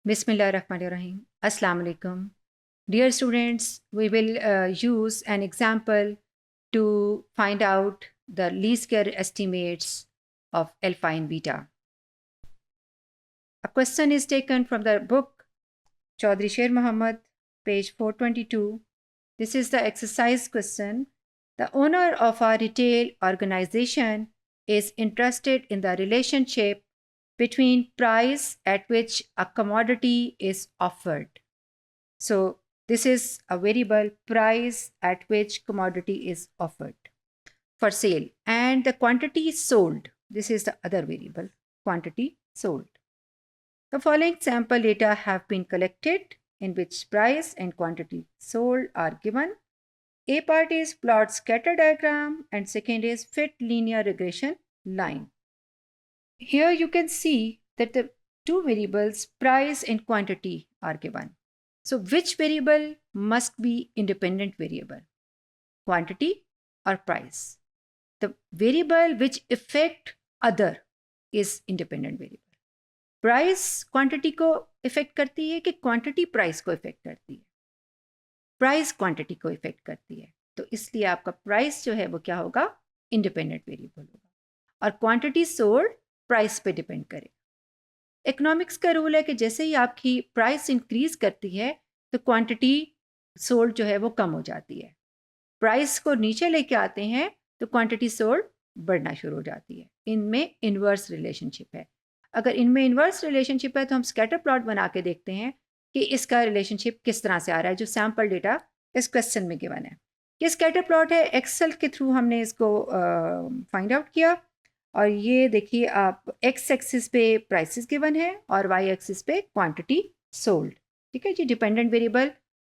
Bismillahirrahmanirrahim. Assalamu alaikum. Dear students, we will use an example to find out the least square estimates of alpha and beta. A question is taken from the book Chaudhry Sher Muhammad, page 422. This is the exercise question. The owner of a retail organization is interested in the relationship between price at which a commodity is offered. So this is a variable, price at which commodity is offered for sale, and the quantity sold. This is the other variable, quantity sold. The following sample data have been collected in which price and quantity sold are given. A part is plot scatter diagram and second is fit linear regression line. Here you can see that the two variables, price and quantity, are given. So which variable must be independent variable? Quantity or price? The variable which affect other is independent variable. Price quantity को effect करती है कि quantity price को effect करती है? Price quantity को effect करती है, तो इसलिए आपका प्राइस जो है वो क्या होगा? इंडिपेंडेंट वेरिएबल होगा, और क्वांटिटी सोल्ड प्राइस पे डिपेंड करेगा। इकोनॉमिक्स का रूल है कि जैसे ही आपकी प्राइस इंक्रीज करती है तो क्वांटिटी सोल्ड जो है वो कम हो जाती है। प्राइस को नीचे लेके आते हैं तो क्वांटिटी सोल्ड बढ़ना शुरू हो जाती है। इनमें इन्वर्स रिलेशनशिप है। अगर इनमें इन्वर्स रिलेशनशिप है तो हम स्कैटर प्लॉट बना के देखते हैं कि इसका रिलेशनशिप किस तरह से आ रहा है, जो सैम्पल डेटा इस क्वेश्चन में गिवन है। ये स्कैटर प्लॉट है, एक्सेल के थ्रू हमने इसको फाइंड आउट किया। और ये देखिए आप एक्स एक्सिस पे प्राइसेस गिवन है और वाई एक्सिस पे क्वांटिटी सोल्ड। ठीक है जी, dependent variable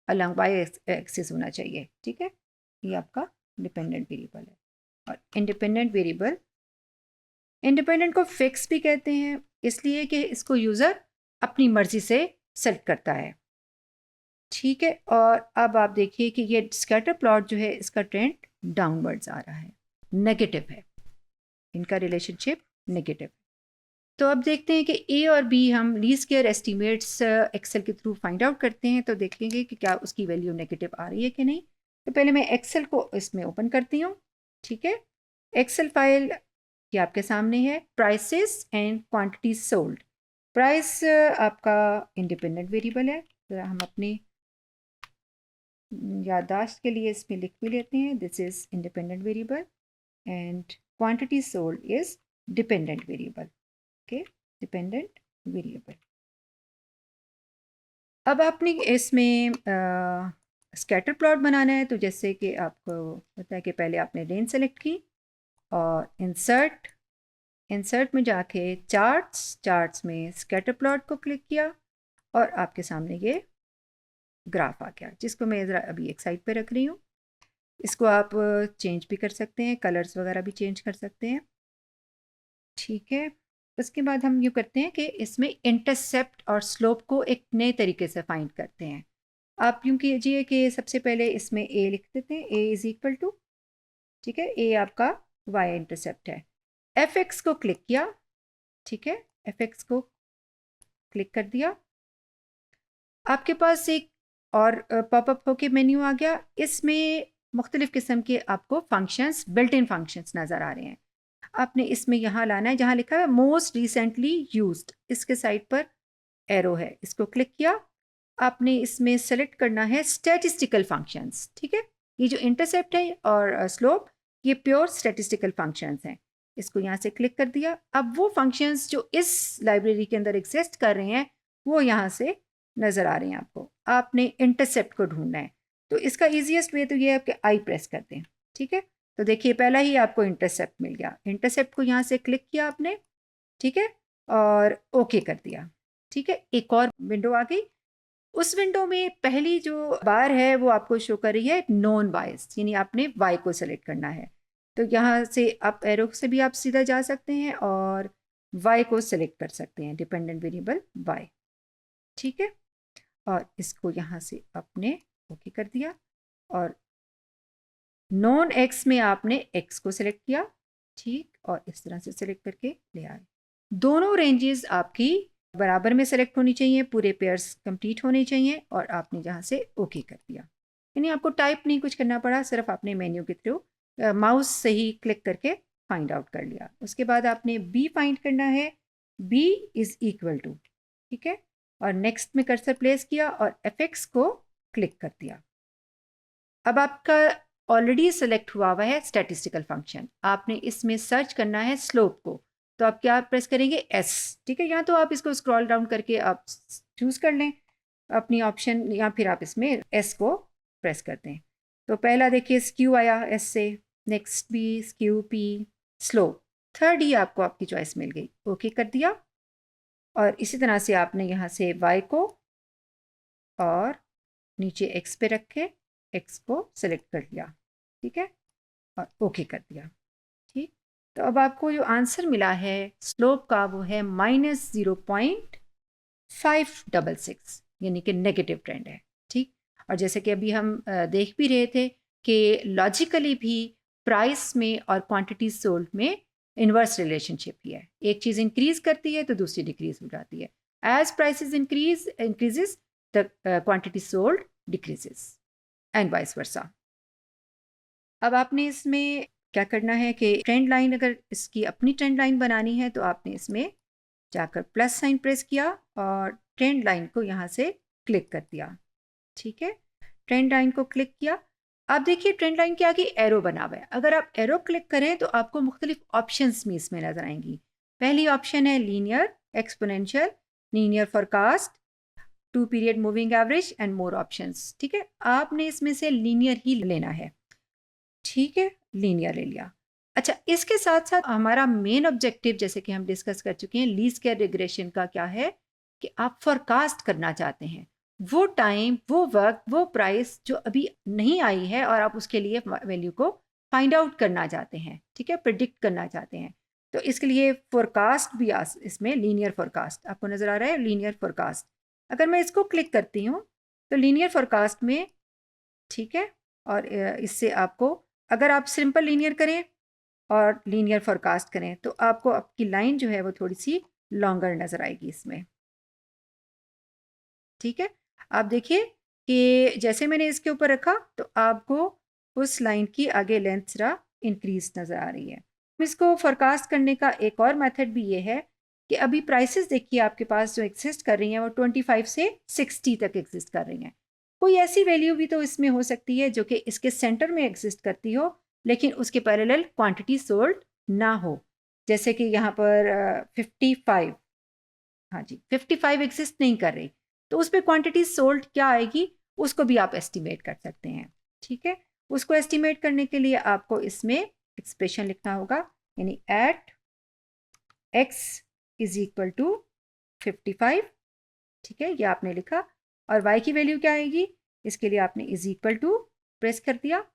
along Y axis होना चाहिए। ठीक है, ये आपका डिपेंडेंट वेरिएबल है। और इंडिपेंडेंट वेरिएबल, इंडिपेंडेंट को फिक्स भी कहते हैं इसलिए कि इसको यूज़र अपनी मर्जी से सेलेक्ट करता है। ठीक है, और अब आप देखिए कि ये स्कैटर प्लॉट जो है इसका ट्रेंड डाउनवर्ड्स आ रहा है, नेगेटिव है, इनका रिलेशनशिप नेगेटिव है। तो अब देखते हैं कि ए और बी हम लीस्ट स्क्वायर एस्टिमेट्स एक्सेल के थ्रू फाइंड आउट करते हैं, तो देखेंगे कि क्या उसकी वैल्यू नेगेटिव आ रही है कि नहीं। तो पहले मैं एक्सेल को इसमें ओपन करती हूँ। ठीक है, एक्सेल फाइल ये आपके सामने है, prices and quantity sold. Price आपका इंडिपेंडेंट वेरिएबल है, तो हम अपनी याददाश्त के लिए इसमें लिख भी लेते हैं, this is independent variable and quantity sold is dependent variable. Okay, dependent variable. अब आपने इसमें स्कैटर प्लॉट बनाना है, तो जैसे कि आपको पता है कि पहले आपने रेंज सेलेक्ट की और इंसर्ट में जाके चार्ट्स में स्कैटर प्लॉट को क्लिक किया और आपके सामने ये ग्राफ आ गया, जिसको मैं ज़रा अभी एक साइड पे रख रही हूँ। इसको आप चेंज भी कर सकते हैं, कलर्स वगैरह भी चेंज कर सकते हैं। ठीक है, उसके बाद हम यूँ करते हैं कि इसमें इंटरसेप्ट और स्लोप को एक नए तरीके से फाइंड करते हैं। आप यूँ कीजिए कि सबसे पहले इसमें ए लिख देते हैं, ए इज़ इक्वल टू, ठीक है, ए आपका वाई इंटरसेप्ट है। एफ एक्स को क्लिक किया, ठीक है, एफ एक्स को क्लिक कर दिया, आपके पास एक और पॉपअप होके मेन्यू आ गया। इसमें मुख्तलिफ़ किस्म के आपको फंक्शंस, बिल्ट इन फंक्शंस नज़र आ रहे हैं। आपने इसमें यहाँ लाना है जहाँ लिखा है मोस्ट रिसेंटली यूज्ड, इसके साइड पर एरो है, इसको क्लिक किया। आपने इसमें सेलेक्ट करना है स्टैटिस्टिकल फंक्शंस। ठीक है, ये जो इंटरसेप्ट है और स्लोप, ये प्योर स्टैटिस्टिकल फंक्शंस हैं। इसको यहाँ से क्लिक कर दिया। अब वो फंक्शंस जो इस लाइब्रेरी के अंदर एग्जिस्ट कर रहे हैं वो यहाँ से नज़र आ रहे हैं आपको। आपने इंटरसेप्ट को ढूंढना है, तो इसका ईजीएस्ट वे तो ये है कि आई प्रेस कर दें। ठीक है, तो देखिए पहला ही आपको इंटरसेप्ट मिल गया। इंटरसेप्ट को यहाँ से क्लिक किया आपने, ठीक है, और ओके कर दिया। ठीक है, एक और विंडो आ गई। उस विंडो में पहली जो बार है वो आपको शो कर रही है नॉन वाइज, यानी आपने वाई को सेलेक्ट करना है। तो यहाँ से आप एरो से भी आप सीधा जा सकते हैं और वाई को सेलेक्ट कर सकते हैं, डिपेंडेंट वेरिएबल वाई। ठीक है, और इसको यहाँ से आपने ओके कर दिया और नॉन एक्स में आपने एक्स को सिलेक्ट किया। ठीक, और इस तरह से सिलेक्ट करके ले आए। दोनों रेंजेस आपकी बराबर में सेलेक्ट होनी चाहिए, पूरे पेयर्स कंप्लीट होने चाहिए, और आपने जहाँ से ओके कर दिया। यानी आपको टाइप नहीं कुछ करना पड़ा, सिर्फ आपने मेन्यू के थ्रू माउस से ही क्लिक करके फाइंड आउट कर लिया। उसके बाद आपने बी फाइंड करना है, बी इज इक्वल टू, ठीक है, और नेक्स्ट में कर्सर प्लेस किया और एफएक्स को क्लिक कर दिया। अब आपका ऑलरेडी सेलेक्ट हुआ है स्टैटिस्टिकल फंक्शन, आपने इसमें सर्च करना है स्लोप को, तो आप क्या प्रेस करेंगे, एस, ठीक है, या तो आप इसको स्क्रॉल डाउन करके आप चूज कर लें अपनी ऑप्शन, या फिर आप इसमें एस को प्रेस कर दें। तो पहला देखिए स्क्यू आया एस से, नेक्स्ट भी स्क्यू, पी, स्लोप, थर्ड ही आपको आपकी चॉइस मिल गई, ओके कर दिया। और इसी तरह से आपने यहाँ से वाई को और नीचे एक्स पे रख के एक्स को सेलेक्ट कर लिया, ठीक है, और ओके कर दिया। ठीक, तो अब आपको जो आंसर मिला है स्लोप का वो है -0.566, यानी कि नेगेटिव ट्रेंड है। ठीक, और जैसे कि अभी हम देख भी रहे थे कि लॉजिकली भी प्राइस में और क्वांटिटी सोल्ड में इन्वर्स रिलेशनशिप ही है, एक चीज़ इंक्रीज करती है तो दूसरी डिक्रीज हो जाती है। As prices increases the quantity sold decreases and vice versa. अब आपने इसमें क्या करना है कि ट्रेंड लाइन, अगर इसकी अपनी ट्रेंड लाइन बनानी है तो आपने इसमें जाकर प्लस साइन प्रेस किया और ट्रेंड लाइन को यहाँ से क्लिक कर दिया। ठीक है, ट्रेंड लाइन को क्लिक किया। आप देखिए ट्रेंड लाइन के आगे एरो बना हुआ है, अगर आप एरो क्लिक करें तो आपको मुख्तलिफ ऑप्शंस में इसमें नजर आएंगी। पहली ऑप्शन है linear, exponential, linear forecast, 2 period moving average and more options. ठीक है, आपने इसमें से लीनियर ही लेना है। ठीक है, लीनियर ले लिया। अच्छा, इसके साथ साथ हमारा मेन ऑब्जेक्टिव, जैसे कि हम डिस्कस कर चुके हैं, लीस्ट स्क्वायर रिग्रेशन का क्या है कि आप फोरकास्ट करना चाहते हैं वो टाइम, वो वक्त, वो प्राइस जो अभी नहीं आई है और आप उसके लिए वैल्यू को फाइंड आउट करना चाहते हैं। ठीक है, प्रिडिक्ट करना चाहते हैं, तो इसके लिए फोरकास्ट भी इसमें लीनियर फोरकास्ट आपको नज़र आ रहा है, लीनियर फोरकास्ट। अगर मैं इसको क्लिक करती हूँ तो लीनियर फोरकास्ट में, ठीक है, और इससे आपको, अगर आप सिंपल लीनियर करें और लीनियर फोरकास्ट करें तो आपको आपकी लाइन जो है वो थोड़ी सी लॉन्गर नज़र आएगी इसमें। ठीक है, आप देखिए कि जैसे मैंने इसके ऊपर रखा तो आपको उस लाइन की आगे लेंथ जरा इंक्रीज नज़र आ रही है। इसको फोरकास्ट करने का एक और मेथड भी ये है कि अभी प्राइसेस देखिए आपके पास जो एग्जिस्ट कर रही हैं वो 25 से 60 तक एग्जिस्ट कर रही हैं। कोई ऐसी वैल्यू भी तो इसमें हो सकती है जो कि इसके सेंटर में एग्जिस्ट करती हो लेकिन उसके पैरेलल क्वांटिटी सोल्ड ना हो, जैसे कि यहाँ पर 55, हाँ जी 55 एग्जिस्ट नहीं कर रही, तो उस पर क्वांटिटी सोल्ड क्या आएगी उसको भी आप एस्टिमेट कर सकते हैं। ठीक है, उसको एस्टिमेट करने के लिए आपको इसमें एक्सप्रेशन लिखना होगा, यानी at x is equal to 55। ठीक है, ये आपने लिखा, और y की वैल्यू क्या आएगी, इसके लिए आपने इज इक्वल टू प्रेस कर दिया,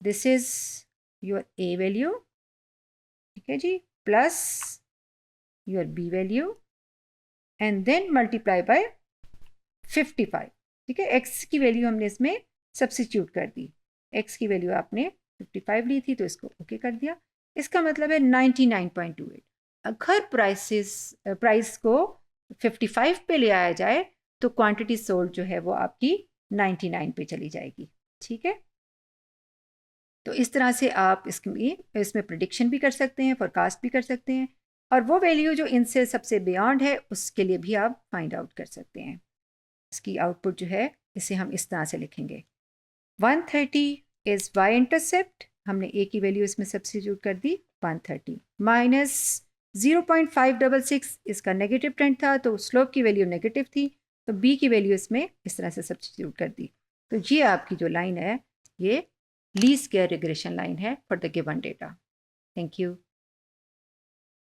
this is your a value, ठीक है जी, plus your b value and then multiply by 55। ठीक है, x की वैल्यू हमने इसमें सब्सिट्यूट कर दी, x की वैल्यू आपने 55 ली थी तो इसको ओके कर दिया। इसका मतलब है 99.28। अगर प्राइस को 55 पे ले आया जाए तो क्वांटिटी सोल्ड जो है वो आपकी 99 पे चली जाएगी। ठीक है, तो इस तरह से आप इसमें प्रिडिक्शन भी कर सकते हैं, फोरकास्ट भी कर सकते हैं, और वो वैल्यू जो इनसे सबसे बियॉन्ड है उसके लिए भी आप फाइंड आउट कर सकते हैं। इसकी आउटपुट जो है इसे हम इस तरह से लिखेंगे, 130 इज़ y इंटरसेप्ट, हमने a की वैल्यू इसमें सब्सिट्यूट कर दी 130, माइनस 0.566 इसका नेगेटिव ट्रेंड था तो स्लोप की वैल्यू नेगेटिव थी, तो b की वैल्यू इसमें इस तरह से सब्सिट्यूट कर दी। तो ये आपकी जो लाइन है ये लीस्ट स्क्वायर रिग्रेशन लाइन है for the given data. Thank you.